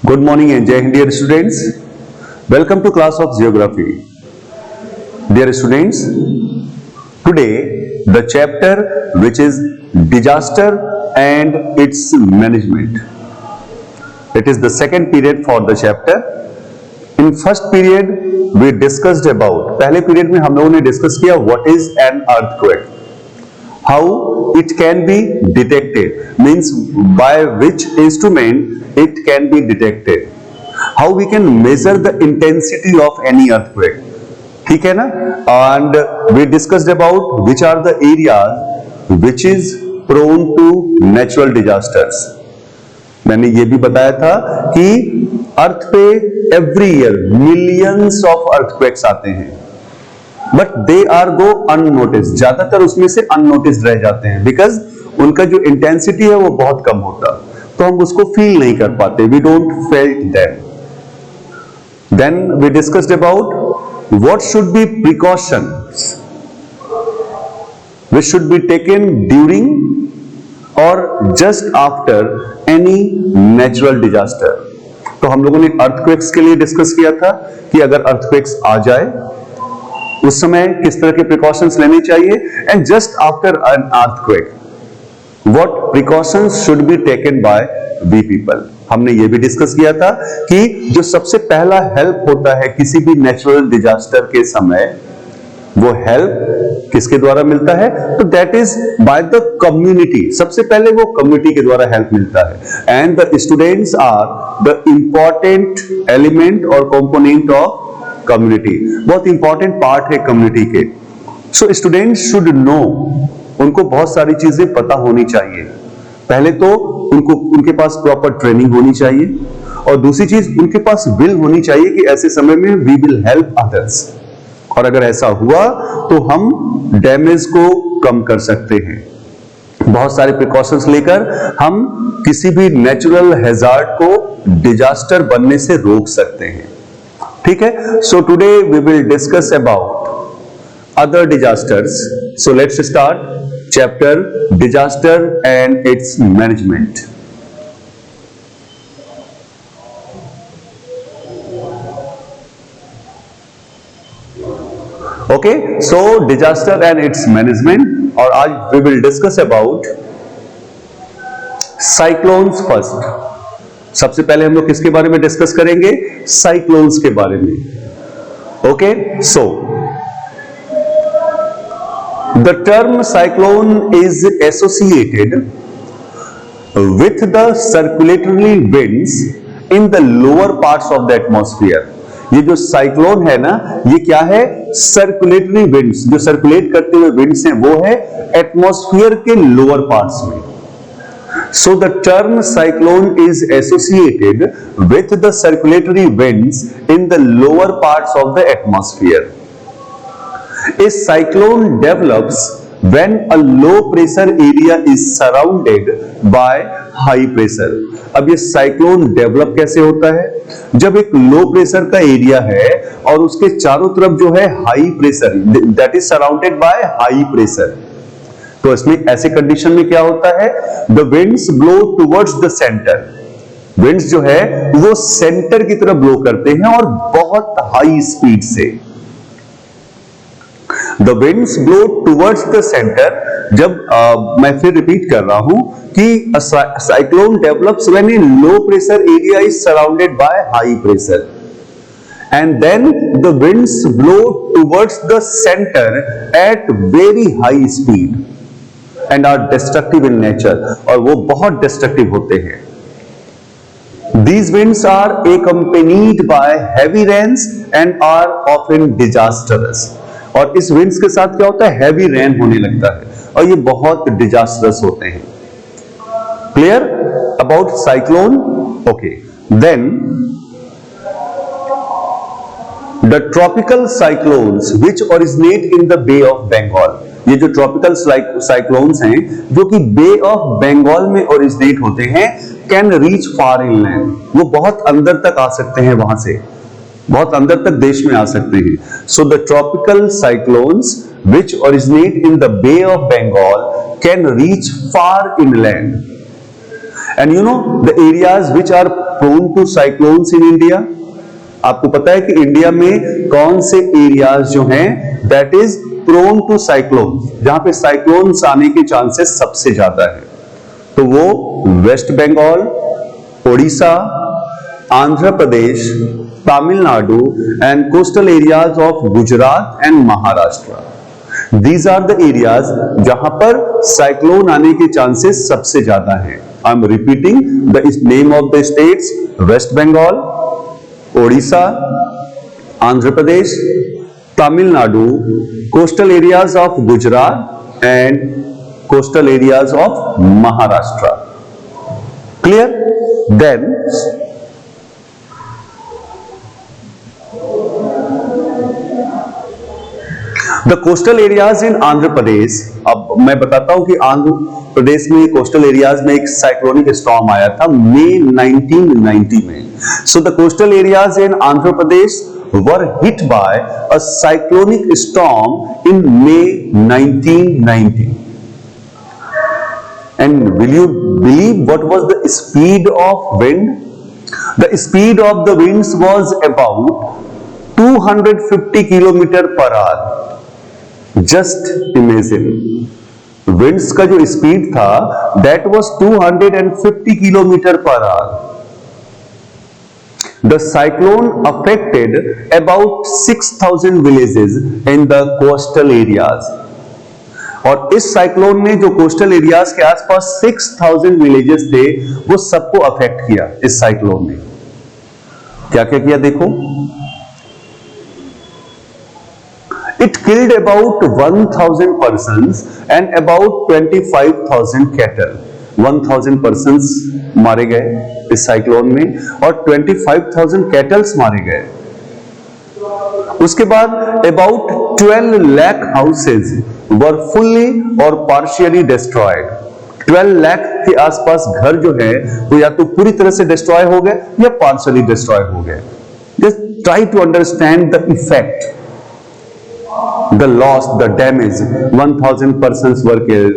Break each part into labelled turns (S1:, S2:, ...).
S1: Good morning and Jai Hind, dear students. Welcome to class of Geography. Dear students, today the chapter which is disaster and its management. It is the second period for the chapter. In first period we discussed about, पहले period में हम लोगों ने discuss किया what is an earthquake, how it can be detected, means by which instrument it can be detected, how we can measure the intensity of any earthquake, ठीक है ना? And we discussed about which are the areas which is prone to natural disasters. मैंने ये भी बताया था कि earth पे every year millions of earthquakes आते हैं, but they are go unnoticed, ज्यादातर उसमें से अननोटिस्ड रह जाते हैं बिकॉज उनका जो इंटेंसिटी है वो बहुत कम होता, तो हम उसको फील नहीं कर पाते, we don't felt them. Then we discussed about what should be precautions which should be taken during or just after any natural disaster. तो हम लोगों ने अर्थक्वेक्स के लिए डिस्कस किया था कि अगर अर्थक्वेक्स आ जाए उस समय किस तरह के प्रिकॉशंस लेने चाहिए, and just after an earthquake what precautions should be taken by we people. हमने ये भी डिस्कस किया था कि जो सबसे पहला हेल्प होता है किसी भी नेचुरल डिजास्टर के समय, वो हेल्प किसके द्वारा मिलता है? तो that is by the community. सबसे पहले वो कम्युनिटी के द्वारा हेल्प मिलता है, and the students are the important element और कंपोनेंट ऑफ कम्युनिटी. बहुत इंपॉर्टेंट पार्ट है कम्युनिटी के. सो स्टूडेंट्स शुड नो, उनको बहुत सारी चीजें पता होनी चाहिए. पहले तो उनके पास प्रॉपर ट्रेनिंग होनी चाहिए, और दूसरी चीज उनके पास विल होनी चाहिए कि ऐसे समय में वी विल हेल्प अदर्स, और अगर ऐसा हुआ तो हम डैमेज को कम कर सकते हैं. बहुत सारे प्रिकॉशंस लेकर हम किसी भी नेचुरल हैजार्ड को डिजास्टर बनने से रोक सकते हैं. ठीक है, so today we will discuss about other disasters. So let's start chapter disaster and its management. Okay, so disaster and its management, और आज we will discuss about cyclones first. सबसे पहले हम लोग किसके बारे में डिस्कस करेंगे? साइक्लोन्स के बारे में. Okay, so the term cyclone is associated with the circulatory winds in the lower parts of the atmosphere. ये जो साइक्लोन है ना, ये क्या है? सर्कुलेटरी विंड्स, जो सर्कुलेट करते हुए विंड्स हैं वो है एटमॉस्फेयर के लोअर पार्ट्स में. So the term cyclone is associated with the circulatory winds in the lower parts of the atmosphere. A cyclone develops when a low pressure area is surrounded by high pressure. अब ये cyclone develop कैसे होता है? जब एक low pressure का area है और उसके चारों तरफ जो है high pressure, that is surrounded by high pressure. तो इसमें ऐसे कंडीशन में क्या होता है? The winds blow towards the centre. Winds जो है वो सेंटर की तरफ ब्लो करते हैं और बहुत हाई स्पीड से. The winds blow towards the center. जब मैं फिर रिपीट कर रहा हूं कि cyclone develops when a low pressure area is surrounded by high pressure, and then the winds blow towards the centre at very high speed and are destructive in nature, और वो बहुत डिस्ट्रक्टिव होते हैं. These winds are accompanied by heavy rains and are often disastrous. और इस winds के साथ क्या होता है? हैवी रेन होने लगता है, और ये बहुत डिजास्टरस होते हैं. Clear about cyclone? Okay, then the tropical cyclones which originate in the bay of Bengal. ये जो ट्रॉपिकल साइक्लोन्स हैं जो कि बे ऑफ बंगाल में ओरिजिनेट होते हैं, कैन रीच फार इनलैंड. वो बहुत अंदर तक आ सकते हैं, वहां से बहुत अंदर तक देश में आ सकते हैं. So the tropical cyclones which originate in the bay of Bengal can reach far inland, and you know the areas which are prone to cyclones in India, आपको पता है कि इंडिया में कौन से एरियाज जो हैं that is prone to cyclone, जहां पे साइक्लोन्स आने के चांसेस सबसे ज्यादा है। तो वो West Bengal, Odisha, Andhra Pradesh, Tamil Nadu and coastal areas of Gujarat and Maharashtra. These are the areas जहां पर साइक्लोन आने के चांसेस सबसे ज्यादा हैं। I am repeating the name of the states, West Bengal, Odisha, Andhra Pradesh, Tamil Nadu, coastal areas of Gujarat and coastal areas of Maharashtra. Clear? Then the coastal areas in Andhra Pradesh. अब मैं बताता हूं कि आंध्र प्रदेश में कोस्टल एरियाज में एक साइक्लोनिक स्टॉर्म आया था मई 1990 में। So the coastal areas in Andhra Pradesh were hit by a cyclonic storm in May 1990। And will you believe what was the speed of wind? The speed of the winds was about 250 km per hour. Just imagine. Winds का जो speed था, that was 250 km per hour. The cyclone affected about 6,000 villages in the coastal areas. और इस cyclone ने जो coastal areas के आसपास 6,000 villages थे वो सबको अफेक्ट किया। इस साइक्लोन ने क्या क्या किया देखो। It killed about 1,000 persons and about 25,000 cattle. 1,000 persons मारे गए इस साइक्लोन में और 25,000 कैटल्स मारे गए। उसके बाद about 12 lakh houses were fully और पार्शियली डिस्ट्रॉयड। 12 लाख के आसपास घर जो है वो या तो पूरी तरह से डिस्ट्रॉय हो गए या पार्शियली डिस्ट्रॉय हो गए। Just try to understand the effect, the loss, the damage. 1,000 persons were killed,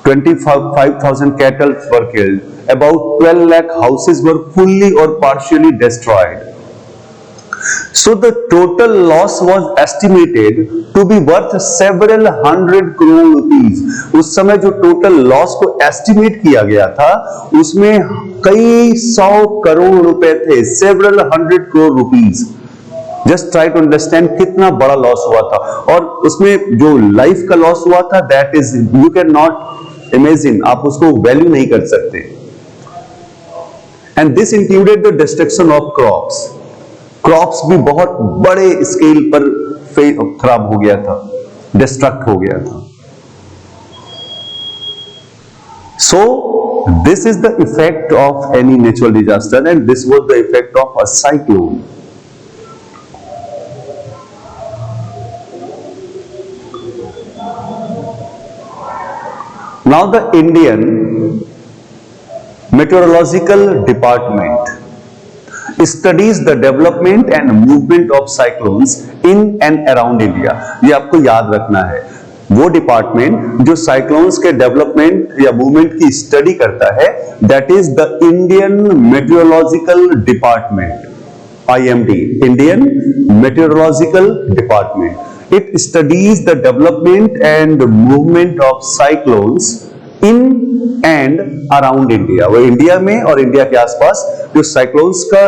S1: 25,000 cattle were killed, about 12 lakh houses were fully or partially destroyed. So the total loss was estimated to be worth several hundred crore rupees. उस समय जो total loss को estimate किया गया था उसमें कई 100 करोड़ रुपए थे, several hundred crore rupees. Just try to understand कितना बड़ा लॉस हुआ था। और उसमें जो लाइफ का लॉस हुआ था that is you cannot imagine, आप उसको वैल्यू नहीं कर सकते। And this included the destruction of crops. Crops भी बहुत बड़े स्केल पर खराब हो गया था, डिस्ट्रक्ट हो गया था। So this is the effect of any natural disaster and this was the effect of a cyclone. Now the Indian meteorological department studies the development and movement of cyclones in and around India. ये आपको याद रखना है, वो department जो cyclones के development या movement की स्टडी करता है that is the Indian Meteorological Department, IMD, Indian Meteorological Department. It studies the development and movement of cyclones in and around India. वो इंडिया में और इंडिया के आसपास जो साइक्लोन्स का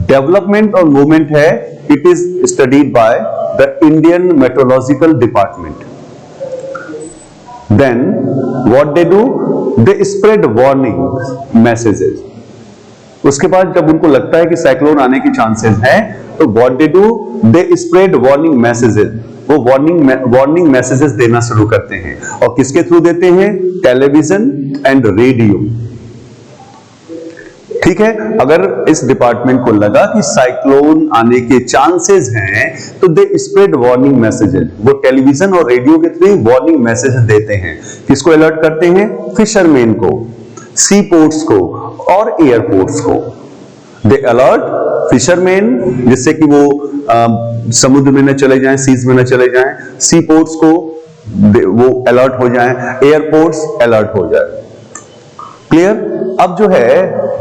S1: डेवलपमेंट और मूवमेंट है it is studied by the Indian meteorological department. Then what they do, they spread warning messages. उसके बाद जब उनको लगता है कि साइक्लोन आने की चांसेस हैं तो what they do, they spread warning messages. वो वार्निंग मैसेजेस देना शुरू करते हैं और किसके थ्रू देते हैं, टेलीविजन एंड रेडियो। ठीक है, अगर इस डिपार्टमेंट को लगा कि साइक्लोन आने के चांसेस हैं तो दे स्प्रेड वार्निंग मैसेजेस। वो टेलीविजन और रेडियो के थ्रू वार्निंग मैसेजेस देते हैं। किसको अलर्ट करते हैं, फिशरमैन को, सी पोर्ट्स को और एयरपोर्ट्स को। दे अलर्ट फिशरमैन जिससे कि वो समुद्र में न चले जाएं, सीज में न चले जाएं, सी पोर्ट्स को वो अलर्ट हो जाएं, एयरपोर्ट्स अलर्ट हो जाए। क्लियर? अब जो है,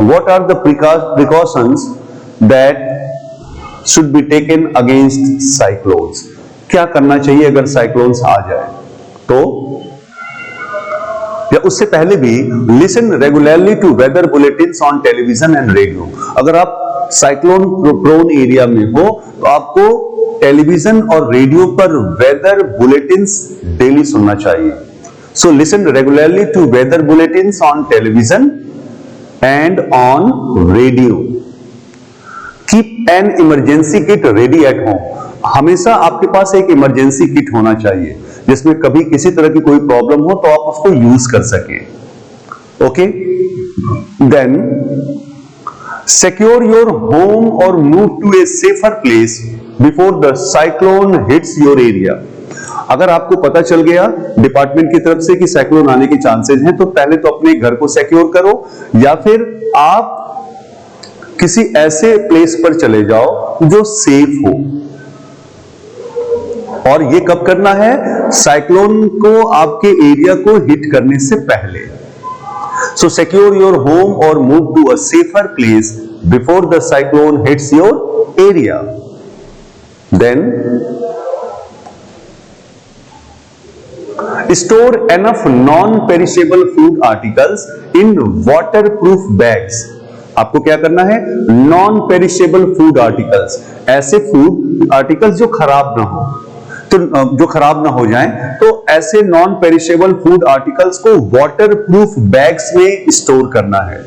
S1: what are the precautions that should be taken against cyclones? क्या करना चाहिए अगर साइक्लोन्स आ जाए तो? या उससे पहले भी, listen regularly to weather bulletins on television and radio. अगर आप साइक्लोन प्रोन एरिया में हो तो आपको टेलीविजन और रेडियो पर वेदर बुलेटिन्स डेली सुनना चाहिए। So listen regularly to weather bulletins on television and on radio. Keep an emergency kit ready at home. हमेशा आपके पास एक इमरजेंसी किट होना चाहिए जिसमें कभी किसी तरह की कोई प्रॉब्लम हो तो आप उसको यूज कर सकें। Okay, then secure your home और move to a safer place before the cyclone hits your area. अगर आपको पता चल गया डिपार्टमेंट की तरफ से कि साइक्लोन आने के चांसेस हैं, तो पहले तो अपने घर को सिक्योर करो, या फिर आप किसी ऐसे प्लेस पर चले जाओ जो सेफ हो। और ये कब करना है? साइक्लोन को आपके एरिया को हिट करने से पहले। सो सिक्योर योर होम और move to a safer place before the cyclone hits your area. Then store enough non perishable food articles in waterproof bags. आपको क्या करना है? नॉन पेरिशेबल फूड आर्टिकल्स, ऐसे फूड आर्टिकल्स जो खराब ना हो, तो जो खराब ना हो जाएं, तो ऐसे नॉन पेरिशेबल फूड आर्टिकल्स को वाटरप्रूफ बैग्स में स्टोर करना है।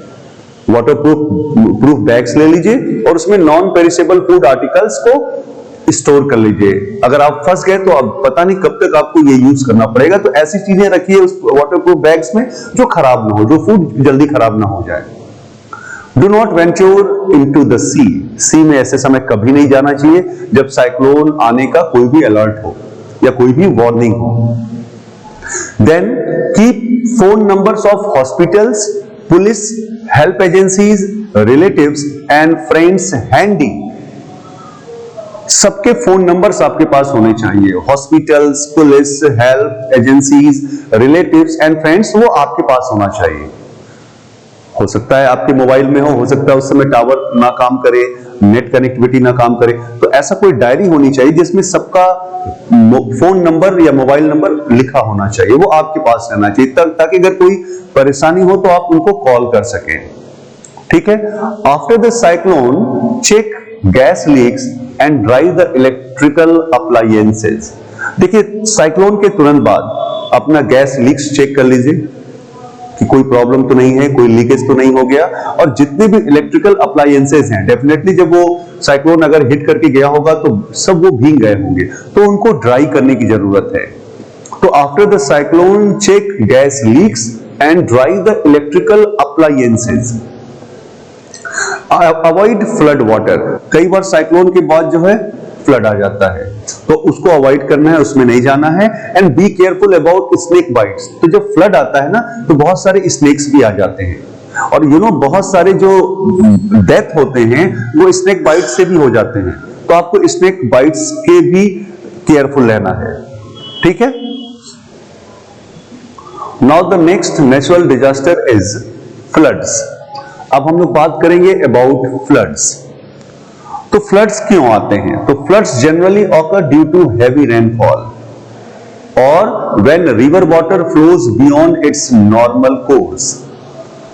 S1: वाटरप्रूफ बैग्स ले लीजिए और उसमें नॉन पेरिशेबल फूड आर्टिकल्स को स्टोर कर लीजिए। अगर आप फंस गए तो अब पता नहीं कब तक आपको ये यूज करना पड़ेगा, तो ऐसी चीजें रखिए उस वाटरप्रूफ बैग्स में जो खराब ना हो, जो फूड जल्दी खराब ना हो जाए। Do not venture into the sea. Sea में ऐसे समय कभी नहीं जाना चाहिए जब साइक्लोन आने का कोई भी अलर्ट हो या कोई भी वार्निंग हो। Then keep phone numbers of hospitals, police, help agencies, relatives and friends handy. सबके फोन नंबर्स आपके पास होने चाहिए। Hospitals, police, help agencies, relatives and friends, वो आपके पास होना चाहिए। हो सकता है आपके मोबाइल में हो सकता है उस समय टावर ना काम करे, नेट कनेक्टिविटी ना काम करे, तो ऐसा कोई डायरी होनी चाहिए जिसमें सबका फोन नंबर या मोबाइल नंबर लिखा होना चाहिए, वो आपके पास रहना चाहिए ताकि अगर कोई परेशानी हो तो आप उनको कॉल कर सकें। ठीक है। After the cyclone check gas leaks and dry the electrical appliances. देखिए, साइक्लोन के तुरंत बाद अपना गैस लीक्स चेक कर लीजिए कि कोई प्रॉब्लम तो नहीं है, कोई लीकेज तो नहीं हो गया, और जितने भी इलेक्ट्रिकल अप्लायंसेस हैं, डेफिनेटली जब वो साइक्लोन अगर हिट करके गया होगा तो सब वो भीग गए होंगे, तो उनको ड्राई करने की जरूरत है। तो after the cyclone check gas leaks and dry the electrical appliances. Avoid flood water. कई बार साइक्लोन के बाद जो है फ्लड आ जाता है, तो उसको अवॉइड करना है, उसमें नहीं जाना है। And be careful about snake bites. तो जब फ्लड आता है ना, तो बहुत सारे स्नेक्स भी आ जाते हैं, और बहुत सारे जो डेथ होते हैं वो स्नेक बाइट से भी हो जाते हैं, तो आपको स्नेक बाइट्स के भी केयरफुल रहना है। ठीक है। Now the next natural disaster is floods. अब हम लोग बात करेंगे अबाउट फ्लड्स। तो फ्लड्स क्यों आते हैं? तो floods generally occur due to heavy rainfall और when river water flows beyond its normal course.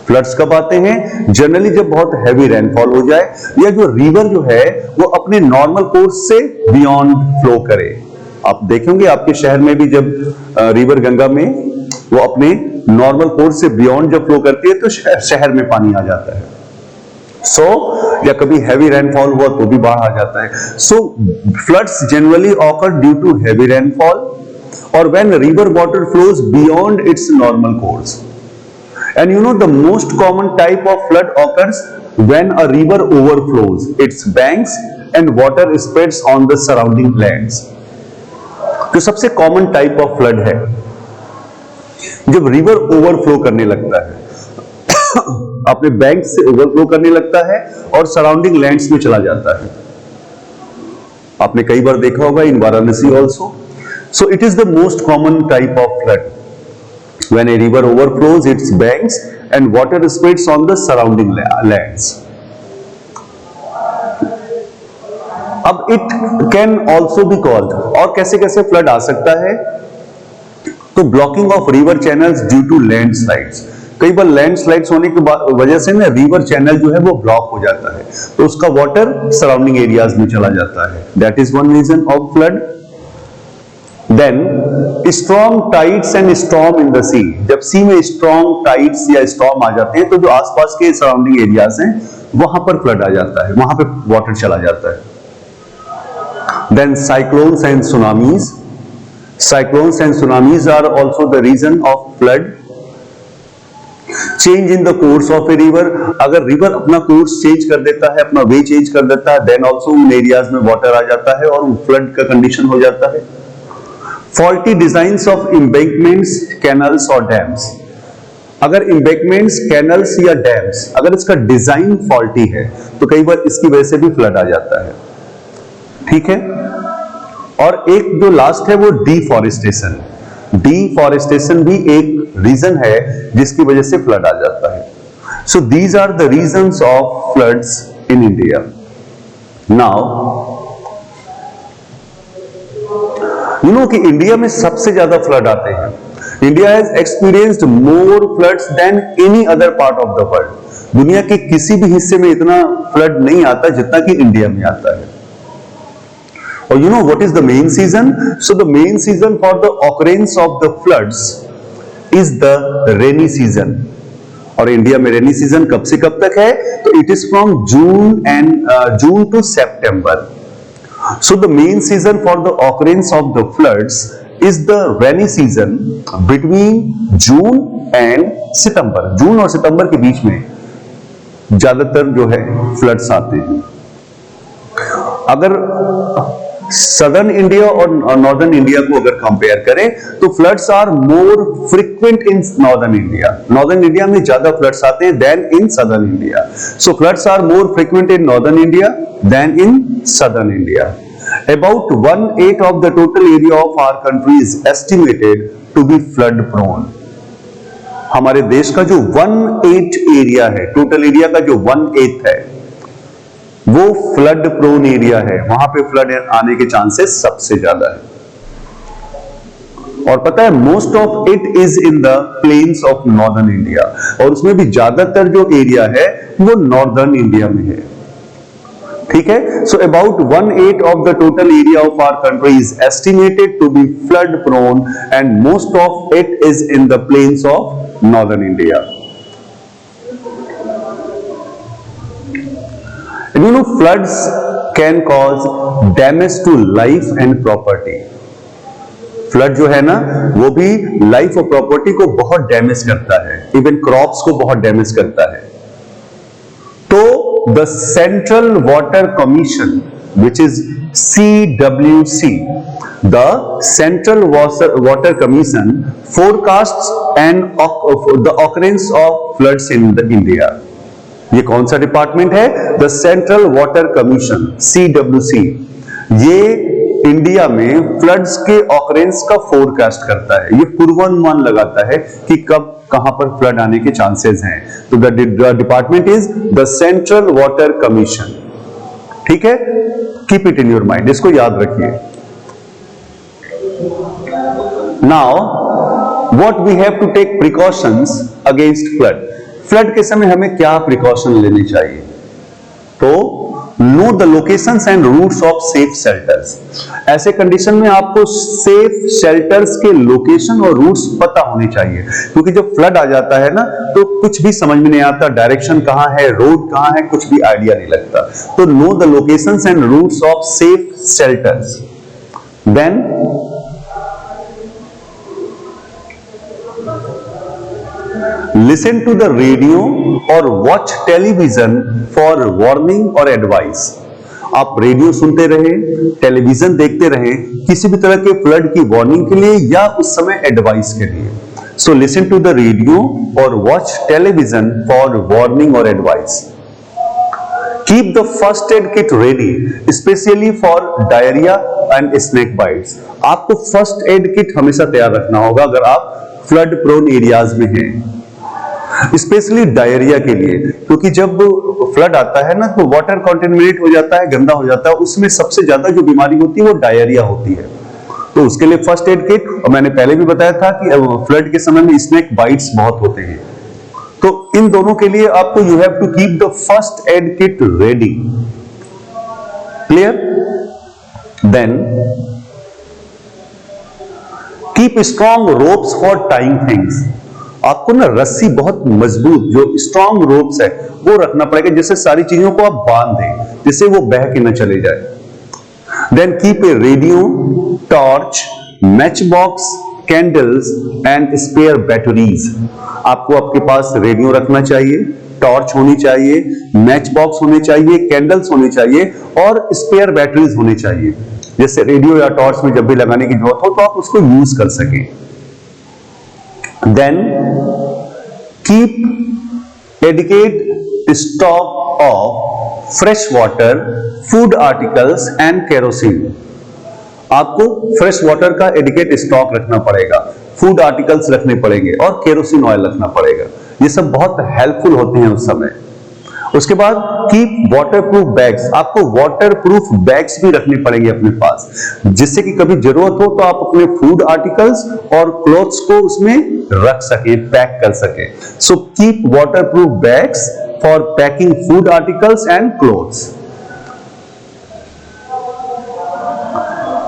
S1: Floods कब आते हैं? जनरली जब बहुत हैवी रेनफॉल हो जाए, या जो रिवर जो है वो अपने नॉर्मल कोर्स से बियॉन्ड फ्लो करे। आप देखेंगे आपके शहर में भी जब रिवर गंगा में वो अपने नॉर्मल कोर्स से बियॉन्ड जब फ्लो करती है तो शहर में पानी आ जाता है। या कभी हैवी रेनफॉल हुआ तो भी बाढ़ आ जाता है। So floods generally occur due to heavy rainfall और when river water flows beyond its normal course. And the most common type of flood occurs when a river overflows its banks and water spreads on the surrounding lands. जो सबसे common type of flood है जब river overflow करने लगता है, अपने bank से overflow करने लगता है और सराउंडिंग लैंड्स में चला जाता है। आपने कई बार देखा होगा in Varanasi also. So it is the most common type of flood when a river overflows its banks and water spreads on the surrounding lands. अब it can also be caused, और कैसे कैसे फ्लड आ सकता है? तो blocking of river channels due to landslides, कई बार landslides होने की वजह से ना रिवर चैनल जो है वो ब्लॉक हो जाता है, तो उसका वाटर सराउंडिंग एरियाज में चला जाता है, that is one reason of flood. Then strong tides and storm in the sea, जब सी में स्ट्रॉन्ग टाइड्स या स्टॉर्म आ जाते हैं तो जो आसपास के सराउंडिंग एरियाज हैं वहां पर फ्लड आ जाता है, वहां पे वाटर चला जाता है। Then cyclones and tsunamis. Cyclones and tsunamis are also the reason of flood. Change in the course of a river. अगर रिवर अपना कोर्स चेंज कर देता है, अपना वे चेंज कर देता है, देन ऑल्सो उन एरियाज में वाटर आ जाता है और फ्लड का कंडीशन हो जाता है। Faulty designs of embankments, canals और डैम्स, अगर embankments, canals या डैम्स अगर इसका डिजाइन फॉल्टी है तो कई बार इसकी वजह से भी फ्लड आ जाता है, ठीक है। और एक जो लास्ट है वो डिफॉरेस्टेशन, डिफॉरेस्टेशन भी एक रीजन है जिसकी वजह से फ्लड आ जाता है। So these are the reasons of floods in India. Now you know कि इंडिया में सबसे ज्यादा फ्लड आते हैं। India has experienced more floods than any other part of the world. दुनिया के किसी भी हिस्से में इतना फ्लड नहीं आता जितना कि इंडिया में आता है। Or you know what is the main season? So the main season for the occurrence of the floods is the rainy season. और इंडिया में रेनी सीजन कब से कब तक है? तो it is from June to September. So the main season for the occurrence of the floods is the rainy season between June and September. जून और सितंबर के बीच में ज्यादातर जो है फ्लड्स आते हैं। अगर सदर्न इंडिया और नॉर्दर्न इंडिया को अगर कंपेयर करें तो floods are more frequent in northern India. Northern India में ज्यादा फ्लड्स आते हैं than in southern India. So floods are more frequent in northern India than in southern India. About 1/8 of the total area of our country is estimated to be flood prone. हमारे देश का जो 1/8 area है, total area का जो 1/8 है वो flood prone area है, वहां पे फ्लड आने के चांसेस सबसे ज्यादा है। और पता है most of it is in the plains of northern India, और उसमें भी ज्यादातर जो एरिया है वो नॉर्दर्न इंडिया में है, ठीक है। So about 1/8 of the total area of our country is estimated to be flood prone and most of it is in the plains of northern India. You know, floods can cause damage to life and property. Flood जो है ना वो भी life और property को बहुत damage करता है, इवन क्रॉप्स को बहुत डैमेज करता है। तो the central water commission which is CWC, the Central Water Commission forecasts the occurrence of floods in India. ये कौन सा डिपार्टमेंट है? The central water commission CWC। ये इंडिया में फ्लड्स के ऑकरेंस का फोरकास्ट करता है, ये पूर्वानुमान लगाता है कि कब कहां पर फ्लड आने के चांसेस हैं। तो the department is the central water commission, ठीक है। Keep it in your mind, इसको याद रखिए। Now what we have to take precautions against flood. Flood के समय हमें क्या प्रिकॉशन लेनी चाहिए? तो know the locations and routes of safe shelters. ऐसे कंडीशन में आपको सेफ शेल्टर्स के लोकेशन और रूट्स पता होने चाहिए, क्योंकि जब फ्लड आ जाता है ना तो कुछ भी समझ में नहीं आता, डायरेक्शन कहां है, रोड कहां है, कुछ भी आइडिया नहीं लगता। तो know the locations and routes of safe shelters. Then listen to the radio or watch television for warning or advice। आप रेडियो सुनते रहे, टेलीविजन देखते रहे किसी भी तरह के फ्लड की वार्निंग के लिए या उस समय एडवाइस के लिए। So listen to the radio और वॉच टेलीविजन फॉर वार्निंग और advice. Keep the first aid kit ready specially for diarrhoea and snake bites. आपको फर्स्ट एड किट हमेशा तैयार रखना होगा अगर आप फ्लड प्रोन एरियाज में हैं। स्पेशली डायरिया के लिए, क्योंकि जब फ्लड आता है ना तो वाटर कॉन्टेमिनेट हो जाता है, गंदा हो जाता है, उसमें सबसे ज्यादा जो बीमारी होती है वो डायरिया होती है। तो उसके लिए फर्स्ट एड किट, और मैंने पहले भी बताया था कि फ्लड के समय में स्नेक बाइट्स बहुत होते हैं, तो इन दोनों के लिए आपको you have to keep the first aid kit ready. Clear? Then keep strong ropes for tying things. आपको ना रस्सी बहुत मजबूत जो स्ट्रॉन्ग रोप्स है वो रखना पड़ेगा, जिससे सारी चीजों को आप बांध दें, जिससे वो बह के न चले जाए। Then keep a radio, torch, match box, candles and spare batteries. आपको आपके पास रेडियो रखना चाहिए, टॉर्च होनी चाहिए, मैच बॉक्स होने चाहिए, कैंडल्स होनी चाहिए और स्पेयर बैटरीज होनी चाहिए, जैसे रेडियो या टॉर्च में जब भी लगाने की जरूरत हो तो आप उसको यूज कर सकें। Then keep adequate stock of fresh water, food articles and kerosene. आपको फ्रेश वाटर का एडिकेट स्टॉक रखना पड़ेगा, फूड आर्टिकल्स रखने पड़ेंगे और केरोसिन ऑयल रखना पड़ेगा। ये सब बहुत हेल्पफुल होते हैं उस समय। उसके बाद कीप वाटरप्रूफ बैग्स। आपको वाटरप्रूफ बैग्स भी रखने पड़ेंगे अपने पास, जिससे कि कभी जरूरत हो तो आप अपने फूड आर्टिकल्स और क्लोथ्स को उसमें रख सके, पैक कर सके। So keep waterproof bags for packing food articles and clothes.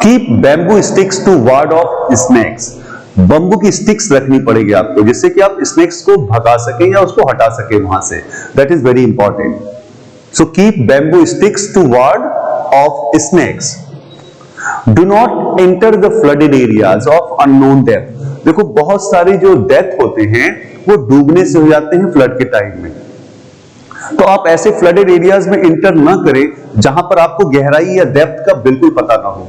S1: Keep bamboo sticks to ward off snakes. Bamboo की स्टिक्स रखनी पड़ेगी आपको, जिससे कि आप स्नेक्स को भगा सके या उसको हटा सके वहां से। That is very important. So keep bamboo sticks to ward off snakes. Do not enter the flooded areas of unknown depth. देखो बहुत सारे जो डेथ होते हैं वो डूबने से हो जाते हैं फ्लड के टाइम में, तो आप ऐसे फ्लडेड एरियाज में इंटर ना करें जहां पर आपको गहराई या डेप्थ का बिल्कुल पता ना हो।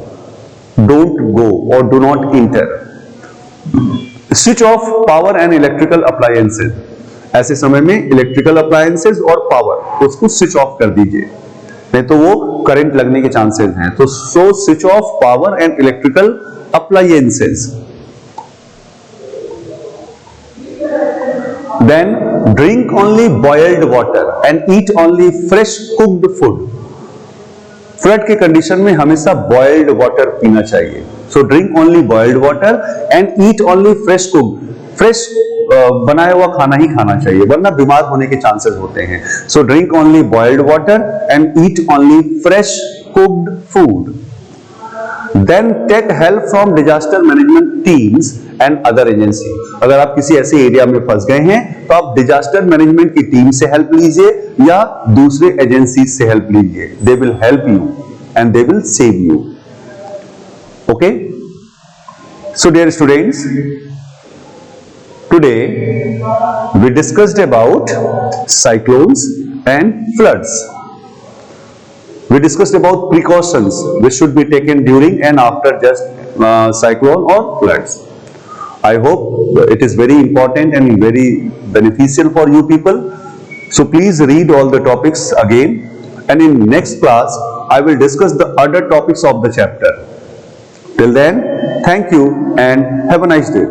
S1: डोंट गो और do not inter. Switch off power and electrical appliances. ऐसे समय में इलेक्ट्रिकल अप्लायंसेज और पावर उसको स्विच ऑफ कर दीजिए, नहीं तो वो करंट लगने के चांसेस हैं। तो so switch off power and electrical appliances. Then drink only boiled water and eat only fresh cooked food. Flood के कंडीशन में हमेशा बॉइल्ड वाटर पीना चाहिए। So drink only boiled water and eat only fresh cooked. Fresh बनाया हुआ खाना ही खाना चाहिए, वरना बीमार होने के चांसेस होते हैं। So drink only boiled water and eat only fresh cooked food. Then take help from disaster management teams and other agency. अगर आप किसी ऐसे एरिया में फंस गए हैं तो आप डिजास्टर मैनेजमेंट की टीम से हेल्प लीजिए या दूसरे एजेंसी से हेल्प लीजिए। They will help you and they will save you. Okay, so dear students, today we discussed about cyclones and floods. We discussed about precautions which should be taken during and after just cyclone or floods. I hope it is very important and very beneficial for you people. So please read all the topics again, and in next class I will discuss the other topics of the chapter. Till then, thank you and have a nice day.